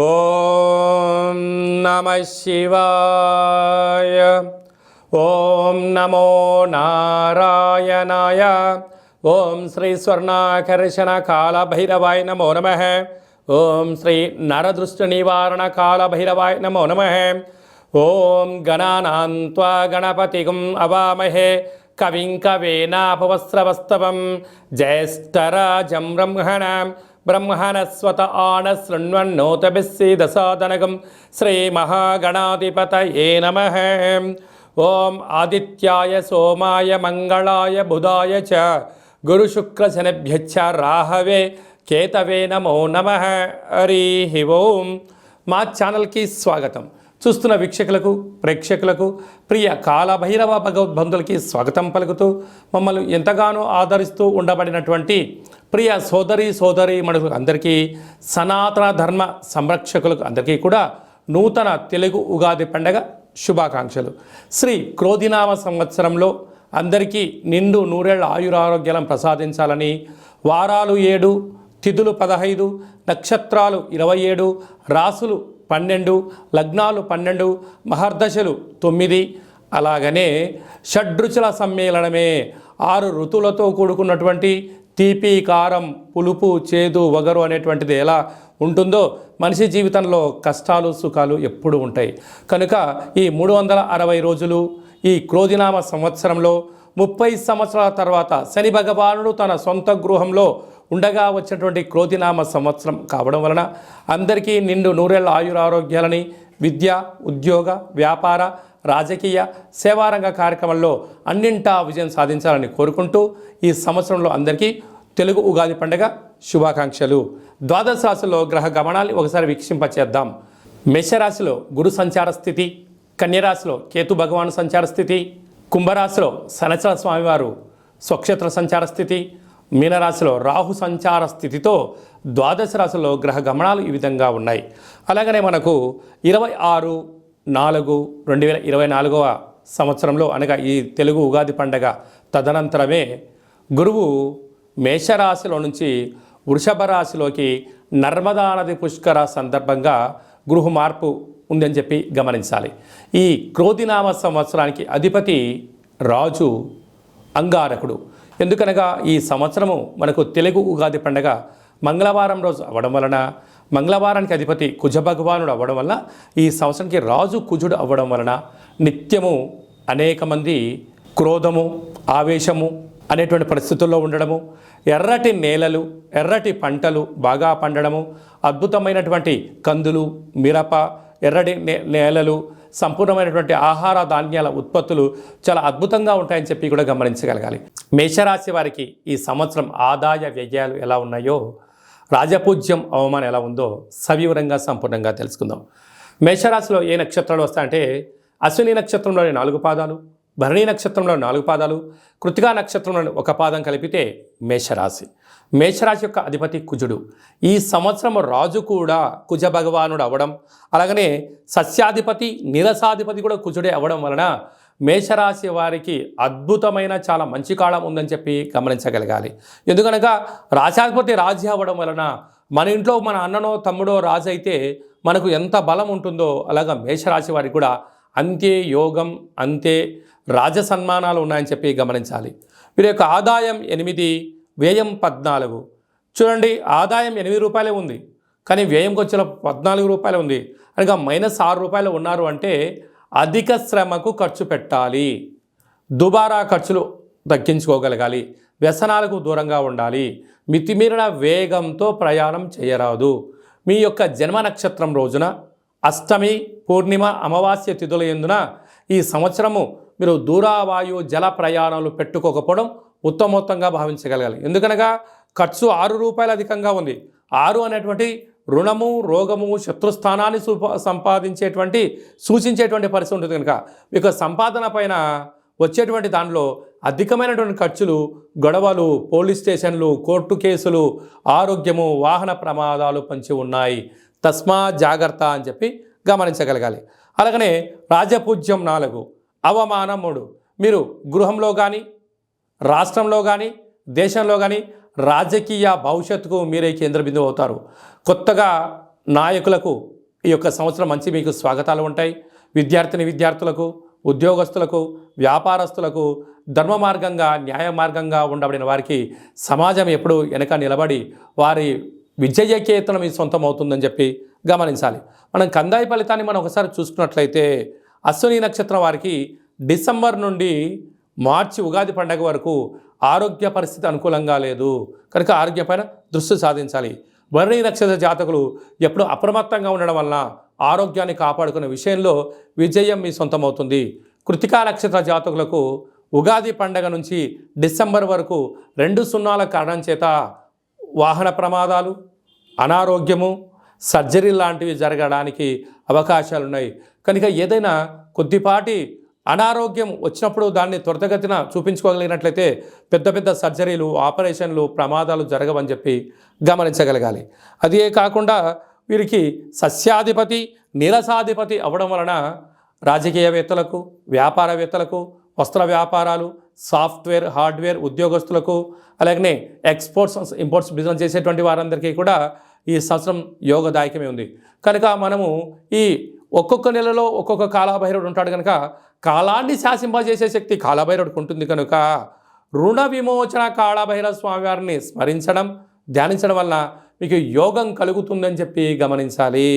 ఓం నమః శివాయ. ఓం నమో నారాయణాయ. ఓం శ్రీ స్వర్ణాకర్షణ కాల భైరవాయ నమో నమః. ఓం శ్రీ నరదృష్టి నివారణ కాల భైరవాయ నమో నమః. ఓం గణానాం త్వా గణపతిగం అవామహే కవిం కవేనాపవస్రవస్తవం జ్యేష్ఠరాజం బ్రహ్మణస్వత ఆన శృణ్వన్నోతభిస్సీదసాదనగం శ్రీమహాగణాధిపతయే నమః. ఓం ఆదిత్యాయ సోమాయ మంగళాయ బుధాయ చ గురుశుక్రశనిభ్యశ్చ రాహవే కేతవే నమో నమః. హరి ఓం. మా ఛానల్కి స్వాగతం. చూస్తున్న వీక్షకులకు ప్రేక్షకులకు ప్రియ కాలభైరవ భగవద్బంధులకి స్వాగతం పలుకుతూ మమ్మల్ని ఎంతగానో ఆదరిస్తూ ఉండబడినటువంటి ప్రియ సోదరి మనులకు అందరికీ, సనాతన ధర్మ సంరక్షకులకు అందరికీ కూడా నూతన తెలుగు ఉగాది పండగ శుభాకాంక్షలు. శ్రీ క్రోధినామ సంవత్సరంలో అందరికీ నిండు నూరేళ్ల ఆయురారోగ్యాలను ప్రసాదించాలని, వారాలు 7, తిథులు 15, నక్షత్రాలు 27, రాసులు 12, లగ్నాలు 12, మహర్దశలు 9, అలాగనే షడ్రుచుల సమ్మేళనమే 6 ఋతువులతో కూడుకున్నటువంటి తీపి, కారం, పులుపు, చేదు, వగరు అనేటువంటిది ఎలా ఉంటుందో మనిషి జీవితంలో కష్టాలు సుఖాలు ఎప్పుడు ఉంటాయి. కనుక ఈ 360 రోజులు ఈ క్రోధినామ సంవత్సరంలో 30 సంవత్సరాల తర్వాత శని భగవానుడు తన సొంత గృహంలో ఉండగా వచ్చినటువంటి క్రోధినామ సంవత్సరం కావడం వలన అందరికీ నిండు నూరేళ్ల ఆయురారోగ్యాలని, విద్య, ఉద్యోగ, వ్యాపార, రాజకీయ, సేవారంగ కార్యక్రమంలో అన్నింటా విజయం సాధించాలని కోరుకుంటూ ఈ సంవత్సరంలో అందరికీ తెలుగు ఉగాది పండుగ శుభాకాంక్షలు. ద్వాదశ రాశిలో గ్రహ గమనాన్ని ఒకసారి వీక్షింపచేద్దాం. మేషరాశిలో గురు సంచార స్థితి, కన్యరాశిలో కేతు భగవాను సంచార స్థితి, కుంభరాశిలో శనిచర స్వామివారు స్వక్షేత్ర సంచార స్థితి, మీనరాశిలో రాహు సంచార స్థితితో ద్వాదశ రాశిలో గ్రహ గమనాలు ఈ విధంగా ఉన్నాయి. అలాగనే మనకు 26/4/2024 సంవత్సరంలో అనగా ఈ తెలుగు ఉగాది పండగ తదనంతరమే గురువు మేషరాశిలో నుంచి వృషభ రాశిలోకి నర్మదా నది పుష్కర సందర్భంగా గృహ మార్పు ఉందని చెప్పి గమనించాలి. ఈ క్రోధినామ సంవత్సరానికి అధిపతి రాజు అంగారకుడు. ఎందుకనగా ఈ సంవత్సరము మనకు తెలుగు ఉగాది పండగ మంగళవారం రోజు అవ్వడం వలన, మంగళవారానికి అధిపతి కుజ భగవానుడు అవ్వడం వలన, ఈ సంవత్సరానికి రాజు కుజుడు అవ్వడం వలన నిత్యము అనేక మంది క్రోధము, ఆవేశము అనేటువంటి పరిస్థితుల్లో ఉండడము, ఎర్రటి నేలలు, ఎర్రటి పంటలు బాగా పండడము, అద్భుతమైనటువంటి కందులు, మిరప, ఎర్రటి నేలలు, సంపూర్ణమైనటువంటి ఆహార ధాన్యాల ఉత్పత్తులు చాలా అద్భుతంగా ఉంటాయని చెప్పి కూడా గమనించగలగాలి. మేషరాశి వారికి ఈ సంవత్సరం ఆదాయ వ్యయాలు ఎలా ఉన్నాయో, రాజపూజ్యం అవమానం ఎలా ఉందో సవివరంగా సంపూర్ణంగా తెలుసుకుందాం. మేషరాశిలో ఏ నక్షత్రాలు వస్తాయంటే అశ్విని నక్షత్రంలోని 4 పాదాలు, భరణి నక్షత్రంలో 4 పాదాలు, కృతికా నక్షత్రంలోని 1 పాదం కలిపితే మేషరాశి. మేషరాశి యొక్క అధిపతి కుజుడు. ఈ సంవత్సరం రాజు కూడా కుజ భగవానుడు అవ్వడం, అలాగనే సస్యాధిపతి నిరసాధిపతి కూడా కుజుడే అవ్వడం వలన మేషరాశి వారికి అద్భుతమైన చాలా మంచి కాలం ఉందని చెప్పి గమనించగలగాలి. ఎందుకనగా రాశాధిపతి రాజు అవ్వడం వలన మన ఇంట్లో మన అన్ననో తమ్ముడో రాజు అయితే మనకు ఎంత బలం ఉంటుందో అలాగా మేషరాశి వారికి కూడా అంతే యోగం, అంతే రాజ సన్మానాలు ఉన్నాయని చెప్పి గమనించాలి. వీరి యొక్క ఆదాయం 8, వ్యయం 14. చూడండి, ఆదాయం 8 రూపాయలే ఉంది, కానీ వ్యయంకి వచ్చిన 14 రూపాయలు ఉంది. అనగా -6 ఉన్నారు అంటే అధిక శ్రమకు ఖర్చు పెట్టాలి, దుబారా ఖర్చులు తగ్గించుకోగలగాలి, వ్యసనాలకు దూరంగా ఉండాలి, మితిమీరిన వేగంతో ప్రయాణం చేయరాదు. మీ యొక్క జన్మ నక్షత్రం రోజున అష్టమి, పూర్ణిమ, అమావాస్య తిథుల యందున ఈ సంవత్సరము మీరు దూరావాయు జల ప్రయాణాలు పెట్టుకోకపోవడం ఉత్తమోత్తంగా భావించగలగాలి. ఎందుకనగా ఖర్చు 6 రూపాయలు అధికంగా ఉంది. 6 అనేటువంటి రుణము, రోగము, శత్రుస్థానాన్ని సూచించేటువంటి పరిస్థితి ఉంటుంది. కనుక ఇక సంపాదన పైన వచ్చేటువంటి దానిలో అధికమైనటువంటి ఖర్చులు, గొడవలు, పోలీస్ స్టేషన్లు, కోర్టు కేసులు, ఆరోగ్యము, వాహన ప్రమాదాలు పంచి ఉన్నాయి. తస్మా జాగ్రత్త అని చెప్పి గమనించగలగాలి. అలాగనే రాజపూజ్యం 4, అవమానం 3. మీరు గృహంలో కానీ, రాష్ట్రంలో కానీ, దేశంలో కానీ రాజకీయ భవిష్యత్తుకు మీరే కేంద్ర బిందువు అవుతారు. కొత్తగా నాయకులకు ఈ యొక్క సంవత్సరం మంచి మీకు స్వాగతాలు ఉంటాయి. విద్యార్థులకు, ఉద్యోగస్తులకు, వ్యాపారస్తులకు ధర్మ మార్గంగా, న్యాయ మార్గంగా ఉండబడిన వారికి సమాజం ఎప్పుడు వెనక నిలబడి వారి విజయకేతనం మీ సొంతం అవుతుందని చెప్పి గమనించాలి. మనం కందాయి ఫలితాన్ని మనం ఒకసారి చూసుకున్నట్లయితే అశ్విని నక్షత్రం వారికి డిసెంబర్ నుండి మార్చి ఉగాది పండగ వరకు ఆరోగ్య పరిస్థితి అనుకూలంగా లేదు కనుక ఆరోగ్యపైన దృష్టి సాధించాలి. భరణి నక్షత్ర జాతకులు ఎప్పుడు అప్రమత్తంగా ఉండడం వలన ఆరోగ్యాన్ని కాపాడుకునే విషయంలో విజయం మీ సొంతమవుతుంది. కృతికా నక్షత్ర జాతకులకు ఉగాది పండగ నుంచి డిసెంబర్ వరకు 2 సున్నాల కారణం చేత వాహన ప్రమాదాలు, అనారోగ్యము, సర్జరీ లాంటివి జరగడానికి అవకాశాలు ఉన్నాయి. కనుక ఏదైనా కొద్దిపాటి అనారోగ్యం వచ్చినప్పుడు దాన్ని త్వరితగతిన చూపించుకోగలిగినట్లయితే పెద్ద పెద్ద సర్జరీలు, ఆపరేషన్లు, ప్రమాదాలు జరగవని చెప్పి గమనించగలగాలి. అదే కాకుండా వీరికి సస్యాధిపతి, నీరసాధిపతి అవ్వడం వలన రాజకీయవేత్తలకు, వ్యాపారవేత్తలకు, వస్త్ర వ్యాపారాలు, సాఫ్ట్వేర్, హార్డ్వేర్ ఉద్యోగస్తులకు, అలాగనే ఎక్స్పోర్ట్స్, ఇంపోర్ట్స్ బిజినెస్ చేసేటువంటి వారందరికీ కూడా ఈ సంవత్సరం యోగదాయకమే ఉంది. కనుక మనము ఈ ఒక్కొక్క నెలలో ఒక్కొక్క కాలభైరవుడు ఉంటాడు కనుక కాలాన్ని శాసింపజేసే శక్తి కాలభైరవుడికి ఉంటుంది. కనుక రుణ విమోచన కాళభైరవ స్వామివారిని స్మరించడం, ధ్యానించడం వల్ల మీకు యోగం కలుగుతుందని చెప్పి గమనించాలి.